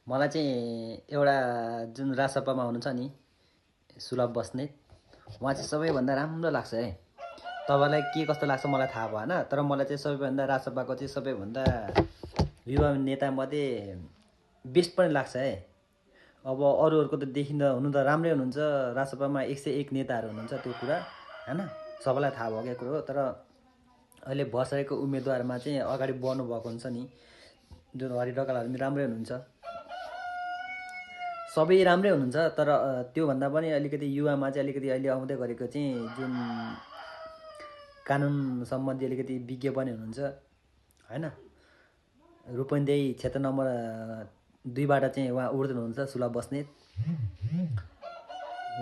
मलाई चाहिँ एउटा जुन राजसभामा हुनुहुन्छ नि सुलभ बस्नेत उहाँ चाहिँ सबैभन्दा राम्रो लाग्छ है। तपाईँलाई के कस्तो लाग्छ मलाई थाहा भएन, तर मलाई चाहिँ सबैभन्दा राजसभाको चाहिँ सबैभन्दा युवा नेतामध्ये बेस्ट पनि लाग्छ है। अब अरूहरूको त देखिँदा हुनु त राम्रै हुनुहुन्छ, राजसभामा 101 नेताहरू हुनुहुन्छ, त्यो कुरा हैन, सबैलाई थाहा भएकै कुरो हो। तर अहिले बसेको उम्मेदवारमा चाहिँ अगाडि बढ्नु भएको हुन्छ नि जुन हरि ढकालहरू पनि राम्रै हुनुहुन्छ, सबै राम्रै हुनुहुन्छ। तर त्योभन्दा पनि अलिकति युवामा चाहिँ अलिकति अहिले आउँदै गरेको चाहिँ जुन कानुन सम्बन्धी अलिकति विज्ञ पनि हुनुहुन्छ हैन। रूपन्देही क्षेत्र नम्बर 2बाट चाहिँ उहाँ उर्दन हुनुहुन्छ सुलभ बस्नेत।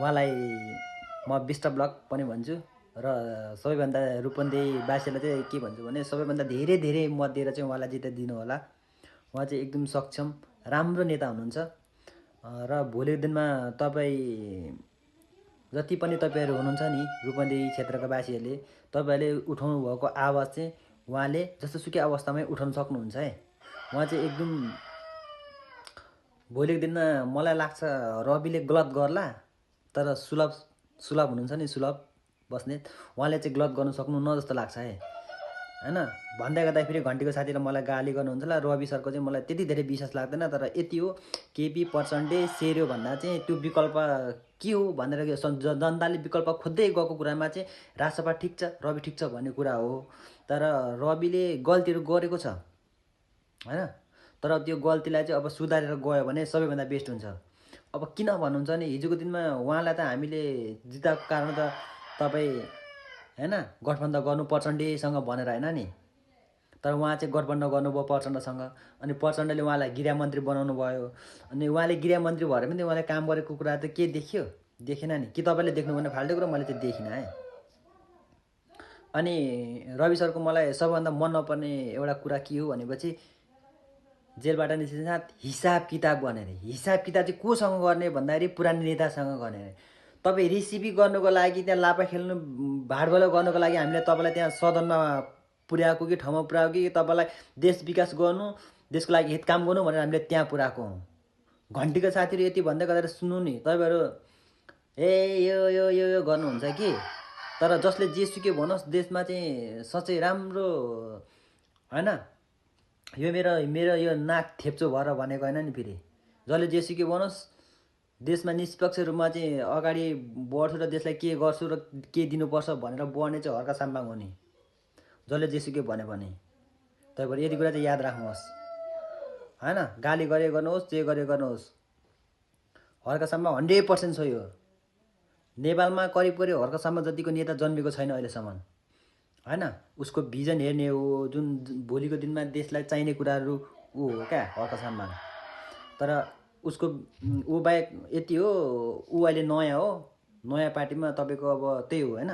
उहाँलाई म बेस्ट अफ लक पनि भन्छु र सबैभन्दा रूपन्देहीवासीलाई चाहिँ के भन्छु भने सबैभन्दा धेरै धेरै मत दिएर चाहिँ उहाँलाई जिताइदिनु होला। उहाँ चाहिँ एकदम सक्षम राम्रो नेता हुनुहुन्छ र भोलिको दिनमा तपाईँ जति पनि तपाईँहरू हुनुहुन्छ नि रूपन्देही क्षेत्रका वासीहरूले तपाईँहरूले उठाउनु भएको आवाज चाहिँ उहाँले जस्तोसुकै अवस्थामै उठाउन सक्नुहुन्छ है। उहाँ चाहिँ एकदम भोलिको दिनमा मलाई लाग्छ रविले गलत गर्ला, तर सुलभ हुनुहुन्छ नि सुलभ बस्नेत, उहाँले चाहिँ गलत गर्नु सक्नुहुन्न जस्तो लाग्छ है हैन। भन्दै गर्दा फेरि घन्टीको साथीले मलाई गाली गर्नुहुन्छ होला, रवि सरको चाहिँ मलाई त्यति धेरै विश्वास लाग्दैन। तर यति हो केपी प्रचण्डे सेर्यो भन्दा चाहिँ त्यो विकल्प के हो भनेर जनताले विकल्प खोज्दै गएको कुरामा चाहिँ राजसभा ठिक छ, रवि ठिक छ भन्ने कुरा हो। तर रविले गल्तीहरू गरेको छ हैन, तर त्यो गल्तीलाई चाहिँ अब सुधारेर गयो भने सबैभन्दा बेस्ट हुन्छ। अब किन भन्नुहुन्छ नि हिजोको दिनमा उहाँलाई त हामीले जिताएको कारण त तपाईँ हैन गठबन्धन गर्नु प्रचण्डेसँग भनेर हैन नि, तर उहाँ चाहिँ गठबन्धन गर्नुभयो प्रचण्डसँग। अनि प्रचण्डले उहाँलाई गृहमन्त्री बनाउनु भयो। अनि उहाँले गृहमन्त्री भएर पनि उहाँले काम गरेको कुरा त के देखियो? देखेन नि। कि तपाईँले देख्नु भने फाल्टो कुरा, मैले चाहिँ देखिनँ है। अनि रवि सरको मलाई सबभन्दा मन नपर्ने एउटा कुरा के हो भनेपछि जेलबाट निस्किन्छ हिसाब किताब गर्ने अरे। हिसाब किताब चाहिँ कोसँग गर्ने भन्दाखेरि पुरानो नेतासँग गर्ने अरे। तपाईँ रेसिपी गर्नुको लागि त्यहाँ लापा खेल्नु भाडबल गर्नुको लागि हामीले तपाईँलाई त्यहाँ सदनमा पुर्याएको कि ठाउँमा पुर्याएको कि तपाईँलाई देश विकास गर्नु देशको लागि हित काम गर्नु भनेर हामीले त्यहाँ पुर्याएको हौँ। घन्टीको साथीहरू यति भन्दै गरेर सुन्नु नि, तपाईँहरू यो गर्नुहुन्छ कि। तर जसले जेसुकै भनोस् देशमा चाहिँ सच्चै राम्रो हैन, यो मेरो यो नाक थेप्चो भएर भनेको होइन नि। फेरि जसले जेसुकै भनोस् देशमा निष्पक्ष रूपमा चाहिँ अगाडि बढ्छु र देशलाई के गर्छु र के दिनुपर्छ भनेर बढ्ने चाहिँ हर्का साम्बाङ हो नि, जसले जेसुकै भन्यो भने। तपाईँहरू यति कुरा चाहिँ याद राख्नुहोस् हैन। गाली गरे गर्नुहोस्, जे गरे गर्नुहोस्, हर्का साम्बाङ 100% सही हो। नेपालमा करिब हर्का साम्बाङ जतिको नेता जन्मेको छैन अहिलेसम्म हैन। उसको भिजन हेर्ने हो, जुन भोलिको दिनमा देशलाई चाहिने कुराहरू ऊ हो क्या हर्का साम्बाङ। तर उसको ऊ बाहेक यति हो, ऊ अहिले नयाँ हो, नयाँ पार्टीमा तपाईँको अब त्यही हो हैन।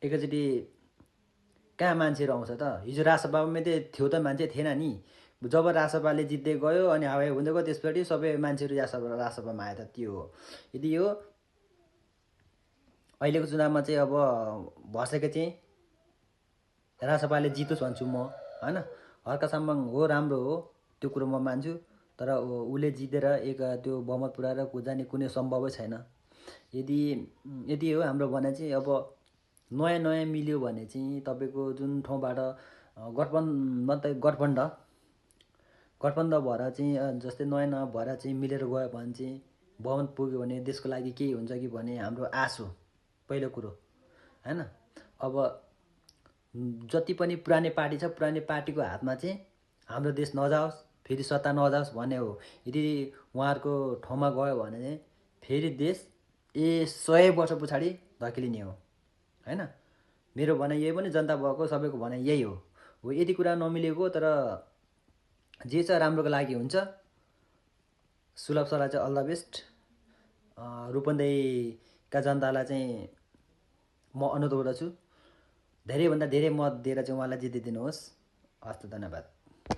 एकैचोटि कहाँ मान्छेहरू आउँछ त? हिजो राजसभामा चाहिँ थियो त मान्छे थिएन नि। जब राजसभाले जित्दै गयो अनि हावाई हुँदै गयो त्यसपछि सबै मान्छेहरू राजसभामा आयो त, त्यो हो। यदि यो अहिलेको चुनावमा चाहिँ अब भसके चाहिँ राजसभाले जितोस् भन्छु म हैन। हर्का साम्बाङ हो राम्रो हो, त्यो कुरो म मान्छु। तर उसले जितेर एक त्यो बहुमत पुऱ्याएर जाने कुनै सम्भवै छैन। यदि हो हाम्रो भने चाहिँ अब नयाँ मिल्यो भने चाहिँ तपाईँको जुन ठाउँबाट गठबन्धन भएर चाहिँ जस्तै नयाँ भएर चाहिँ मिलेर गयो भने चाहिँ बहुमत पुग्यो भने देशको लागि केही हुन्छ कि भन्ने हाम्रो आश हो पहिलो कुरो हैन। अब जति पनि पुरानै पार्टी छ, पुरानै पार्टीको हातमा चाहिँ हाम्रो देश नजाओस्, फेरि सत्ता नजाओस् भन्ने हो। यदि उहाँहरूको ठाउँमा गयो भने चाहिँ फेरि देश 100 वर्ष पछाडि धकेलिने हो हैन। मेरो भनाइ यही पनि, जनता भएको सबैको भनाइ यही हो। यति कुरा नमिलेको, तर जे छ राम्रोको लागि हुन्छ। सुलभ सरलाई चाहिँ अल द बेस्ट। रूपन्देहीका जनतालाई चाहिँ म अनुरोध गर्दछु धेरैभन्दा धेरै मत दिएर चाहिँ उहाँलाई जिताइदिनुहोस्। हस् त, धन्यवाद।